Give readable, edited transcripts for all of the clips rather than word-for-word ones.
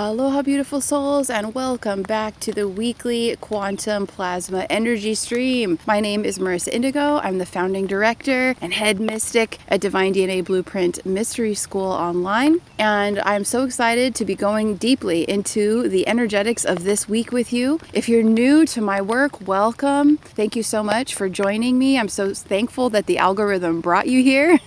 Aloha, beautiful souls, and welcome back to the weekly Quantum Plasma Energy Stream. My name is Marissa Indigo. I'm the founding director and head mystic at Divine DNA Blueprint Mystery School Online, and I'm so excited to be going deeply into the energetics of this week with you. If you're new to my work, welcome. Thank you so much for joining me. I'm so thankful that the algorithm brought you here.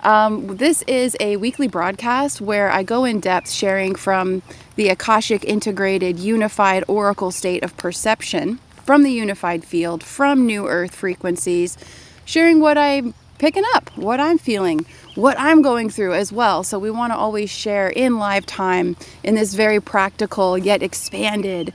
This is a weekly broadcast where I go in depth sharing from the Akashic integrated unified oracle state of perception, from the unified field, from new earth frequencies, sharing what I'm picking up, what I'm feeling, what I'm going through as well. So we want to always share in live time in this very practical yet expanded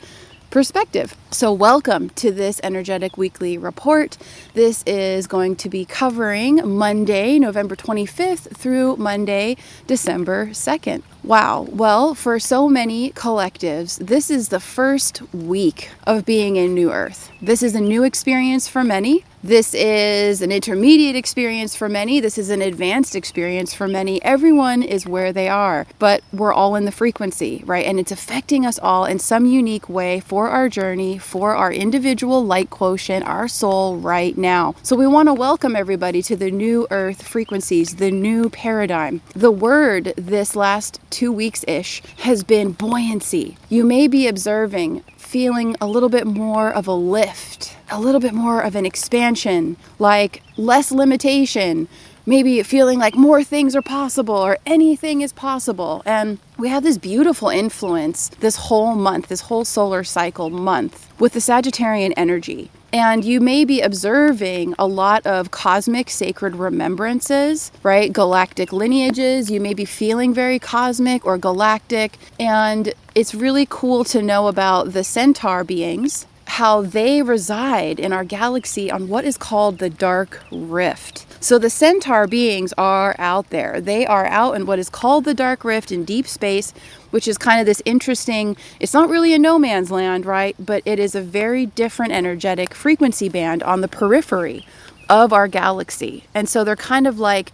perspective. So welcome to this energetic weekly report. This is going to be covering Monday, November 25th through Monday, December 2nd. Wow. Well, for so many collectives, this is the first week of being in New Earth. This is a new experience for many. This is an intermediate experience for many. This is an advanced experience for many. Everyone is where they are, but we're all in the frequency, right? And it's affecting us all in some unique way for our journey, for our individual light quotient, our soul right now. So we want to welcome everybody to the new earth frequencies, the new paradigm. The word this last 2 weeks-ish has been buoyancy. You may be observing, feeling a little bit more of a lift, a little bit more of an expansion, like less limitation, maybe feeling like more things are possible or anything is possible. And we have this beautiful influence this whole month, this whole solar cycle month with the Sagittarian energy. And you may be observing a lot of cosmic sacred remembrances, right? Galactic lineages. You may be feeling very cosmic or galactic. And it's really cool to know about the centaur beings, how they reside in our galaxy on what is called the Dark Rift. So the centaur beings are out there. They are out in what is called the Dark Rift in deep space, which is kind of this interesting, it's not really a no man's land, right? But it is a very different energetic frequency band on the periphery of our galaxy. And so they're kind of like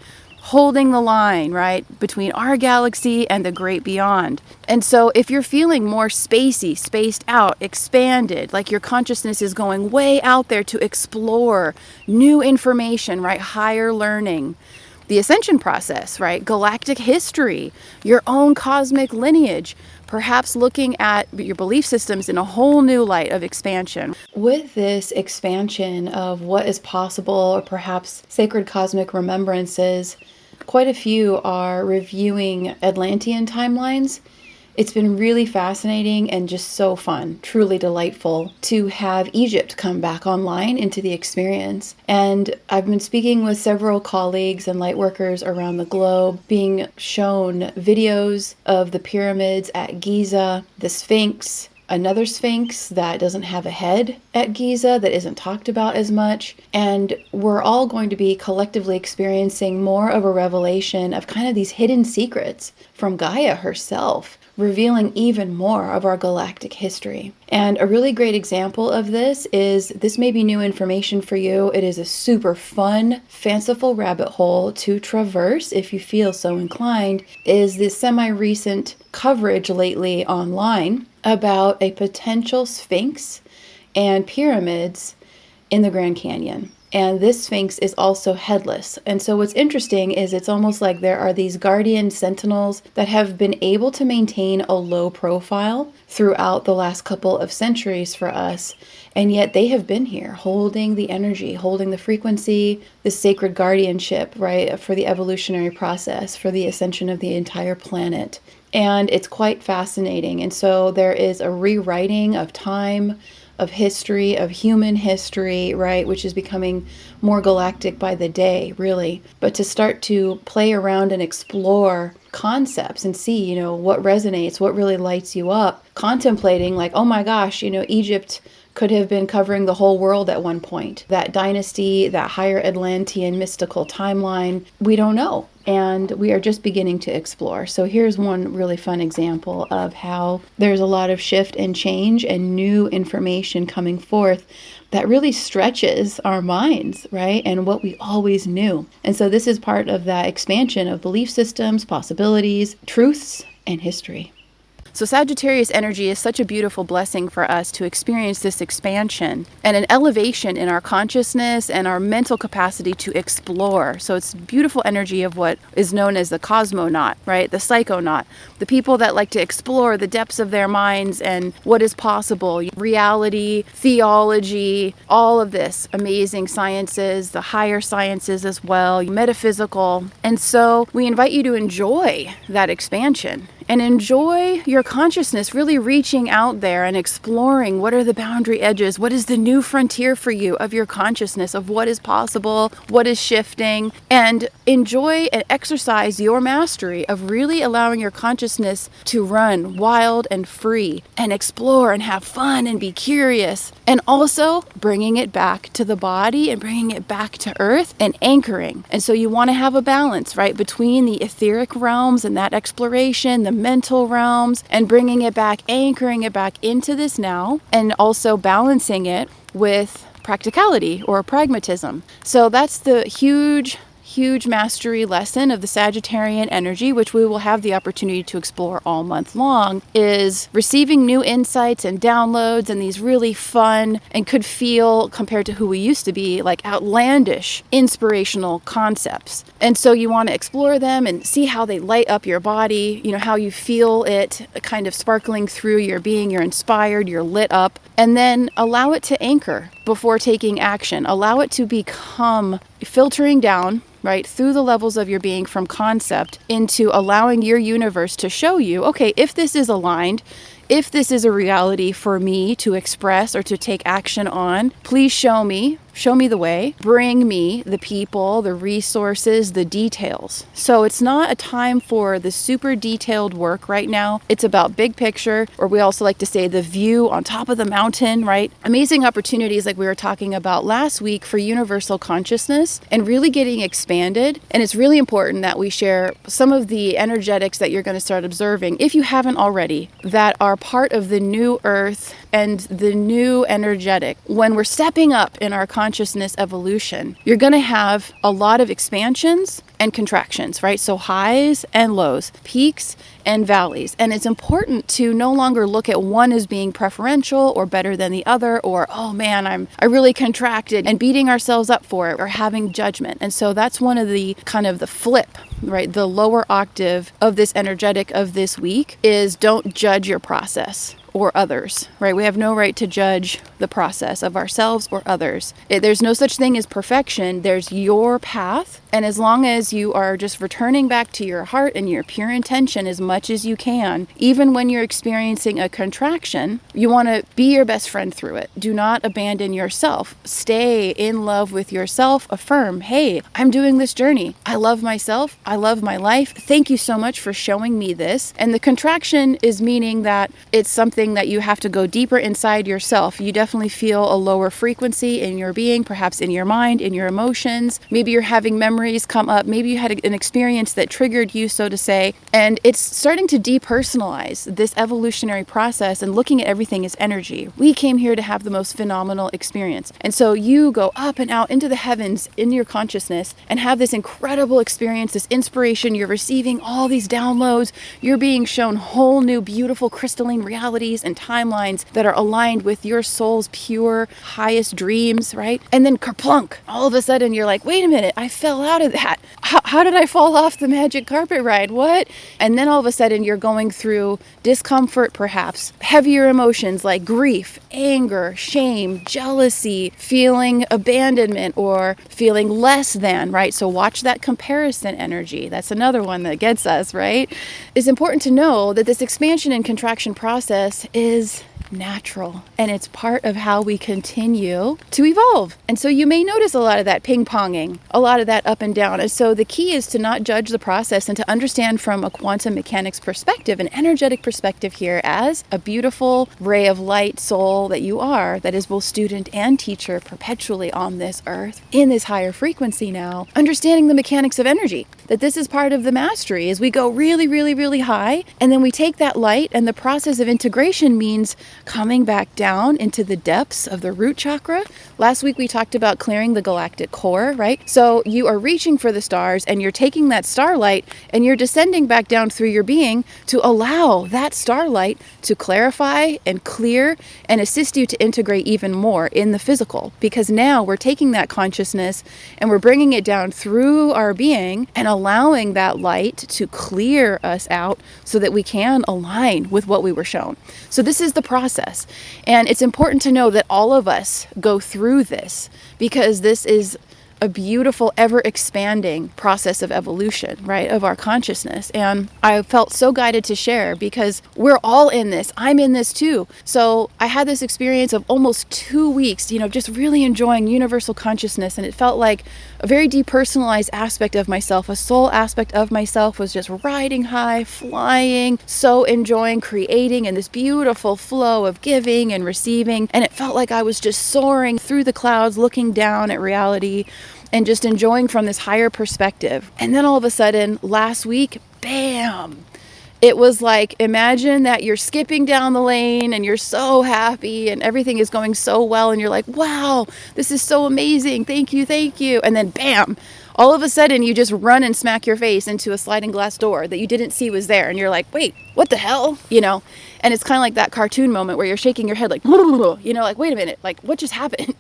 holding the line, right, between our galaxy and the great beyond. And so if you're feeling more spacey, spaced out, expanded, like your consciousness is going way out there to explore new information, right, higher learning, the ascension process, right, galactic history, your own cosmic lineage, perhaps looking at your belief systems in a whole new light of expansion. With this expansion of what is possible, or perhaps sacred cosmic remembrances, quite a few are reviewing Atlantean timelines. It's been really fascinating and just so fun, truly delightful to have Egypt come back online into the experience. And I've been speaking with several colleagues and lightworkers around the globe, being shown videos of the pyramids at Giza, the Sphinx, another Sphinx that doesn't have a head at Giza that isn't talked about as much. And we're all going to be collectively experiencing more of a revelation of kind of these hidden secrets from Gaia herself, revealing even more of our galactic history. And a really great example of this may be new information for you. It is a super fun, fanciful rabbit hole to traverse if you feel so inclined, is this semi-recent coverage lately online about a potential Sphinx and pyramids in the Grand Canyon. And this Sphinx is also headless. And so what's interesting is it's almost like there are these guardian sentinels that have been able to maintain a low profile throughout the last couple of centuries for us. And yet they have been here holding the energy, holding the frequency, the sacred guardianship, right, for the evolutionary process, for the ascension of the entire planet. And it's quite fascinating. And so there is a rewriting of time, of history, of human history, right, which is becoming more galactic by the day, really. But to start to play around and explore concepts and see, what resonates, what really lights you up, contemplating like, oh my gosh, Egypt could have been covering the whole world at one point. That dynasty, that higher Atlantean mystical timeline, we don't know. And we are just beginning to explore. So here's one really fun example of how there's a lot of shift and change and new information coming forth that really stretches our minds, right? And what we always knew. And so this is part of that expansion of belief systems, possibilities, truths, and history. So Sagittarius energy is such a beautiful blessing for us to experience this expansion and an elevation in our consciousness and our mental capacity to explore. So it's beautiful energy of what is known as the cosmonaut, right? The psychonaut, the people that like to explore the depths of their minds and what is possible, reality, theology, all of this, amazing sciences, the higher sciences as well, metaphysical. And so we invite you to enjoy that expansion and enjoy your consciousness really reaching out there and exploring what are the boundary edges, what is the new frontier for you of your consciousness, of what is possible, what is shifting, and enjoy and exercise your mastery of really allowing your consciousness to run wild and free and explore and have fun and be curious, and also bringing it back to the body and bringing it back to earth and anchoring. And so you want to have a balance, right, between the etheric realms and that exploration, the mental realms, and bringing it back, anchoring it back into this now, and also balancing it with practicality or pragmatism. So that's the huge mastery lesson of the Sagittarian energy, which we will have the opportunity to explore all month long, is receiving new insights and downloads and these really fun and could feel, compared to who we used to be, like outlandish, inspirational concepts. And so you want to explore them and see how they light up your body, how you feel it kind of sparkling through your being, you're inspired, you're lit up, and then allow it to anchor before taking action. Allow it to become filtering down, right, through the levels of your being from concept into allowing your universe to show you, okay, if this is aligned, if this is a reality for me to express or to take action on, please show me the way, bring me the people, the resources, the details. So it's not a time for the super detailed work right now. It's about big picture, or we also like to say the view on top of the mountain, right? Amazing opportunities like we were talking about last week for universal consciousness and really getting expanded. And it's really important that we share some of the energetics that you're going to start observing, if you haven't already, that are part of the new earth and the new energetic. When we're stepping up in our consciousness evolution, you're going to have a lot of expansions and contractions, right? So highs and lows, peaks and valleys. And it's important to no longer look at one as being preferential or better than the other, or, oh man, I really contracted, and beating ourselves up for it or having judgment. And so that's one of the kind of the flip, right? The lower octave of this energetic of this week is don't judge your process or others, right? We have no right to judge the process of ourselves or others. There's no such thing as perfection. There's your path. And as long as you are just returning back to your heart and your pure intention as much as you can, even when you're experiencing a contraction, you want to be your best friend through it. Do not abandon yourself. Stay in love with yourself. Affirm, hey, I'm doing this journey. I love myself. I love my life. Thank you so much for showing me this. And the contraction is meaning that it's something that you have to go deeper inside yourself. You definitely feel a lower frequency in your being, perhaps in your mind, in your emotions. Maybe you're having memories come up. Maybe you had an experience that triggered you, so to say. And it's starting to depersonalize this evolutionary process and looking at everything as energy. We came here to have the most phenomenal experience. And so you go up and out into the heavens in your consciousness and have this incredible experience, this inspiration. You're receiving all these downloads. You're being shown whole new, beautiful, crystalline realities and timelines that are aligned with your soul's pure, highest dreams, right? And then kerplunk, all of a sudden you're like, wait a minute, I fell out of that. How did I fall off the magic carpet ride? What? And then all of a sudden you're going through discomfort, perhaps, heavier emotions like grief, anger, shame, jealousy, feeling abandonment or feeling less than, right? So watch that comparison energy. That's another one that gets us, right? It's important to know that this expansion and contraction process is natural and it's part of how we continue to evolve. And so you may notice a lot of that ping-ponging, a lot of that up and down. And so the key is to not judge the process and to understand from a quantum mechanics perspective, an energetic perspective here, as a beautiful ray of light soul that you are, that is both student and teacher perpetually on this earth in this higher frequency now, understanding the mechanics of energy. that this is part of the mastery, is we go really, really, really high, and then we take that light, and the process of integration means coming back down into the depths of the root chakra. Last week we talked about clearing the galactic core, right? So you are reaching for the stars, and you're taking that starlight and you're descending back down through your being to allow that starlight to clarify and clear and assist you to integrate even more in the physical, because now we're taking that consciousness and we're bringing it down through our being and allowing that light to clear us out so that we can align with what we were shown. So this is the process, and it's important to know that all of us go through this, because this is a beautiful, ever expanding process of evolution, right, of our consciousness. And I felt so guided to share, because we're all in this. I'm in this too. So I had this experience of almost 2 weeks, just really enjoying universal consciousness. And it felt like a very depersonalized aspect of myself, a soul aspect of myself was just riding high, flying, so enjoying creating in this beautiful flow of giving and receiving. And it felt like I was just soaring through the clouds, looking down at reality and just enjoying from this higher perspective. And then all of a sudden, last week, bam! It was like, imagine that you're skipping down the lane and you're so happy and everything is going so well and you're like, wow, this is so amazing. Thank you, thank you. And then bam, all of a sudden you just run and smack your face into a sliding glass door that you didn't see was there. And you're like, wait, what the hell? And it's kind of like that cartoon moment where you're shaking your head like, like, wait a minute, like what just happened?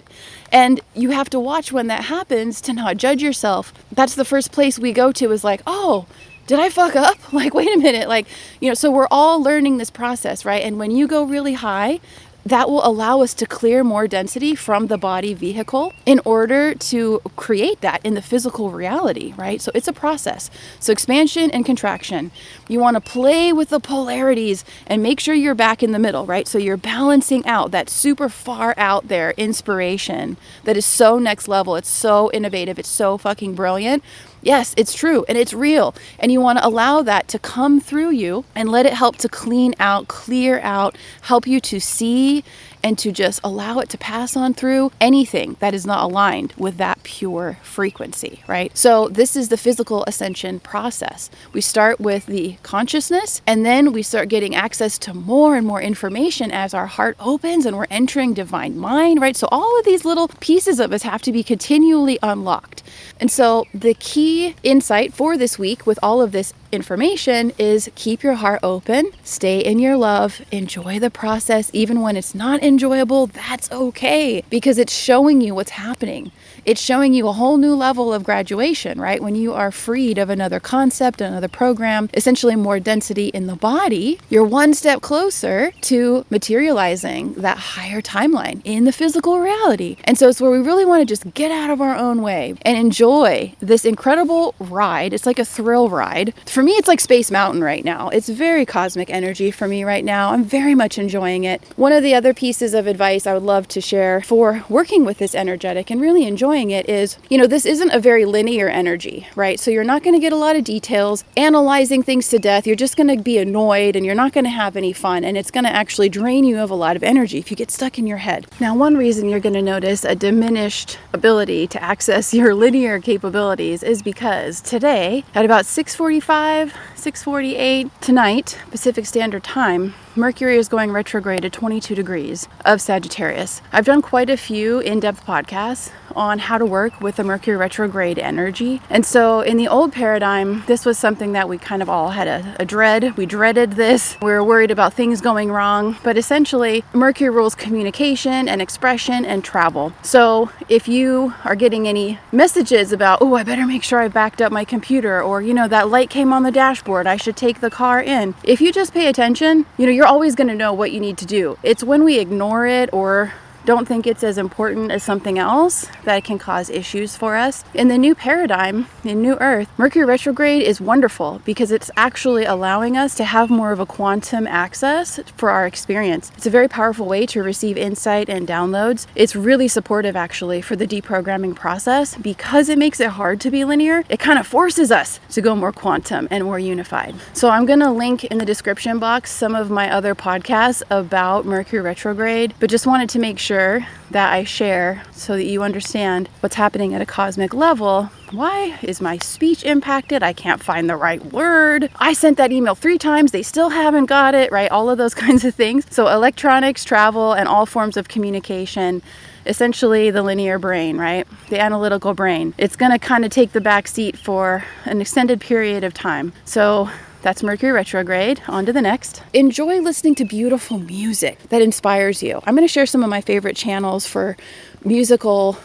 And you have to watch when that happens to not judge yourself. That's the first place we go to, is like, oh, did I fuck up? Like, wait a minute. Like, so we're all learning this process, right? And when you go really high, that will allow us to clear more density from the body vehicle in order to create that in the physical reality, right? So it's a process. So expansion and contraction. You want to play with the polarities and make sure you're back in the middle, right? So you're balancing out that super far out there inspiration that is so next level. It's so innovative. It's so fucking brilliant. Yes, it's true and it's real. And you want to allow that to come through you and let it help to clean out, clear out, help you to see and to just allow it to pass on through anything that is not aligned with that pure frequency, right? So this is the physical ascension process. We start with the consciousness, and then we start getting access to more and more information as our heart opens and we're entering divine mind, right? So all of these little pieces of us have to be continually unlocked. And so the key insight for this week with all of this information is keep your heart open, stay in your love, enjoy the process. Even when it's not enjoyable, that's okay, because it's showing you what's happening. It's showing you a whole new level of graduation, right? When you are freed of another concept, another program, essentially more density in the body, you're one step closer to materializing that higher timeline in the physical reality. And so it's where we really want to just get out of our own way and enjoy this incredible ride. It's like a thrill ride. For me, it's like Space Mountain right now. It's very cosmic energy for me right now. I'm very much enjoying it. One of the other pieces of advice I would love to share for working with this energetic and really enjoying it is, this isn't a very linear energy, right? So you're not going to get a lot of details, analyzing things to death. You're just going to be annoyed and you're not going to have any fun. And it's going to actually drain you of a lot of energy if you get stuck in your head. Now, one reason you're going to notice a diminished ability to access your linear capabilities is because today at about 6:45, 6:48 tonight, Pacific Standard Time, Mercury is going retrograde at 22 degrees of Sagittarius. I've done quite a few in-depth podcasts on how to work with the Mercury retrograde energy. And so in the old paradigm, this was something that we kind of all had a dread. We dreaded this. We were worried about things going wrong. But essentially, Mercury rules communication and expression and travel. So if you are getting any messages about, oh, I better make sure I backed up my computer, or, that light came on the dashboard, I should take the car in. If you just pay attention, you're always going to know what you need to do. It's when we ignore it or don't think it's as important as something else that it can cause issues for us. In the new paradigm, in New Earth, Mercury retrograde is wonderful because it's actually allowing us to have more of a quantum access for our experience. It's a very powerful way to receive insight and downloads. It's really supportive actually for the deprogramming process because it makes it hard to be linear. It kind of forces us to go more quantum and more unified. So I'm going to link in the description box some of my other podcasts about Mercury retrograde, but just wanted to make sure sure that I share so that you understand what's happening at a cosmic level. Why is my speech impacted? I can't find the right word. I sent that email 3 times. They still haven't got it, right? All of those kinds of things. So electronics, travel, and all forms of communication, essentially the linear brain, right? The analytical brain. It's going to kind of take the back seat for an extended period of time. So that's Mercury retrograde. On to the next. Enjoy listening to beautiful music that inspires you. I'm going to share some of my favorite channels for musical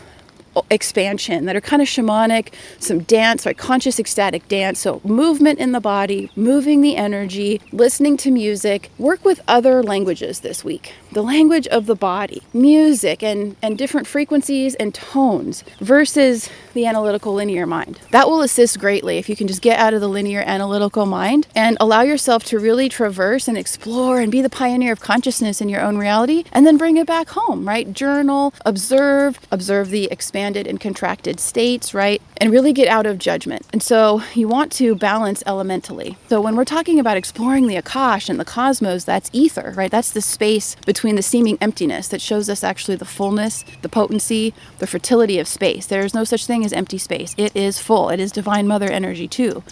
expansion that are kind of shamanic, some dance, like conscious ecstatic dance. So movement in the body, moving the energy, listening to music. Work with other languages this week. The language of the body, music and different frequencies and tones versus the analytical linear mind. That will assist greatly if you can just get out of the linear analytical mind and allow yourself to really traverse and explore and be the pioneer of consciousness in your own reality, and then bring it back home, right? Journal, observe the expanded and contracted states, right? And really get out of judgment. And so you want to balance elementally. So when we're talking about exploring the Akash and the cosmos, that's ether, right? That's the space between the seeming emptiness that shows us actually the fullness, the potency, the fertility of space. There is no such thing as empty space. It is full. It is divine mother energy too.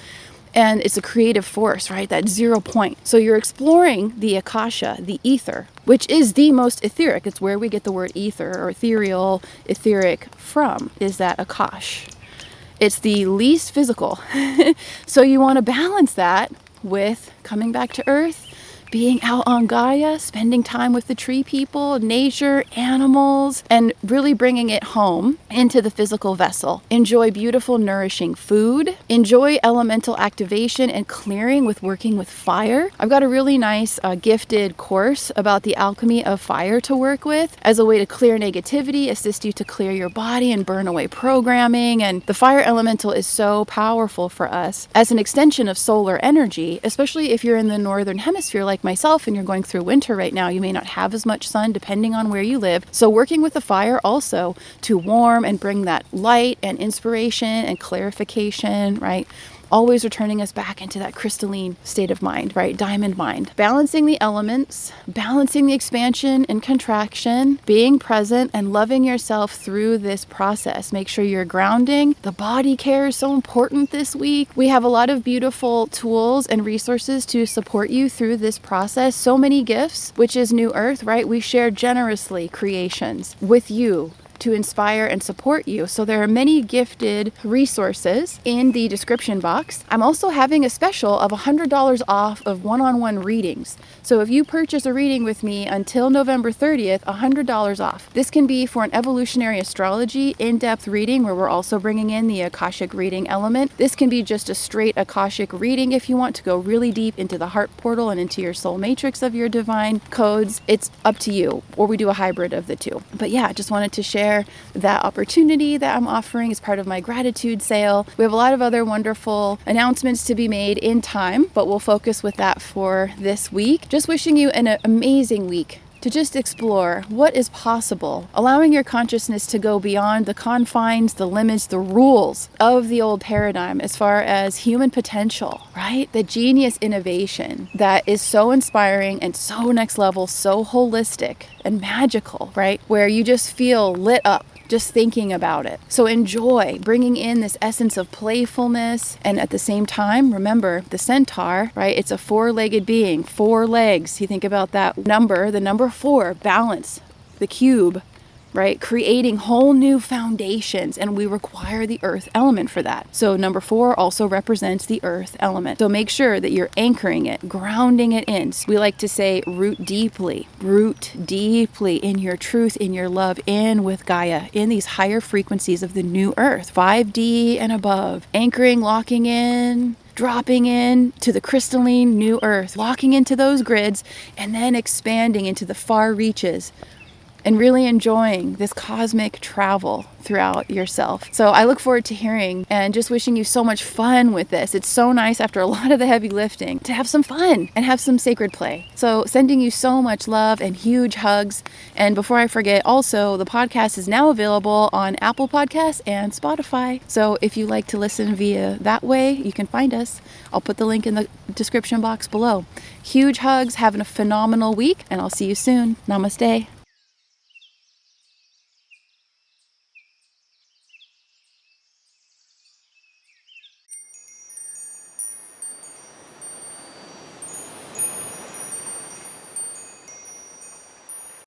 And it's a creative force, right? That 0 point. So you're exploring the Akasha, the ether, which is the most etheric. It's where we get the word ether or ethereal, etheric from, is that Akash. It's the least physical. So you want to balance that with coming back to Earth, being out on Gaia, spending time with the tree people, nature, animals, and really bringing it home into the physical vessel. Enjoy beautiful, nourishing food. Enjoy elemental activation and clearing with working with fire. I've got a really nice gifted course about the alchemy of fire to work with as a way to clear negativity, assist you to clear your body and burn away programming. And the fire elemental is so powerful for us as an extension of solar energy, especially if you're in the northern hemisphere like myself and you're going through winter right now. You may not have as much sun depending on where you live. So working with the fire also to warm and bring that light and inspiration and clarification, right? Always returning us back into that crystalline state of mind, right? Diamond mind. Balancing the elements, balancing the expansion and contraction, being present and loving yourself through this process. Make sure you're grounding. The body care is so important this week. We have a lot of beautiful tools and resources to support you through this process. So many gifts, which is New Earth, right? We share generously creations with you to inspire and support you. So there are many gifted resources in the description box. I'm also having a special of $100 off of one-on-one readings. So if you purchase a reading with me until November 30th, $100 off. This can be for an evolutionary astrology in-depth reading where we're also bringing in the Akashic reading element. This can be just a straight Akashic reading if you want to go really deep into the heart portal and into your soul matrix of your divine codes. It's up to you, or we do a hybrid of the two. But yeah, I just wanted to share that opportunity that I'm offering as part of my gratitude sale. We have a lot of other wonderful announcements to be made in time, but we'll focus with that for this week. Just wishing you an amazing week to just explore what is possible, allowing your consciousness to go beyond the confines, the limits, the rules of the old paradigm as far as human potential, right? The genius innovation that is so inspiring and so next level, so holistic and magical, right? Where you just feel lit up just thinking about it. So enjoy bringing in this essence of playfulness, and at the same time, remember the centaur, right? It's a 4-legged being, 4 legs. You think about that number, the number 4, balance, the cube, right? Creating whole new foundations, and we require the earth element for that. So number 4 also represents the earth element. So make sure that you're anchoring it, grounding it in. We like to say root deeply in your truth, in your love, in with Gaia, in these higher frequencies of the new earth, 5D and above, anchoring, locking in, dropping in to the crystalline new earth, locking into those grids, and then expanding into the far reaches and really enjoying this cosmic travel throughout yourself. So I look forward to hearing and just wishing you so much fun with this. It's so nice after a lot of the heavy lifting to have some fun and have some sacred play. So sending you so much love and huge hugs. And before I forget, also the podcast is now available on Apple Podcasts and Spotify. So if you like to listen via that way, you can find us. I'll put the link in the description box below. Huge hugs, having a phenomenal week, and I'll see you soon. Namaste.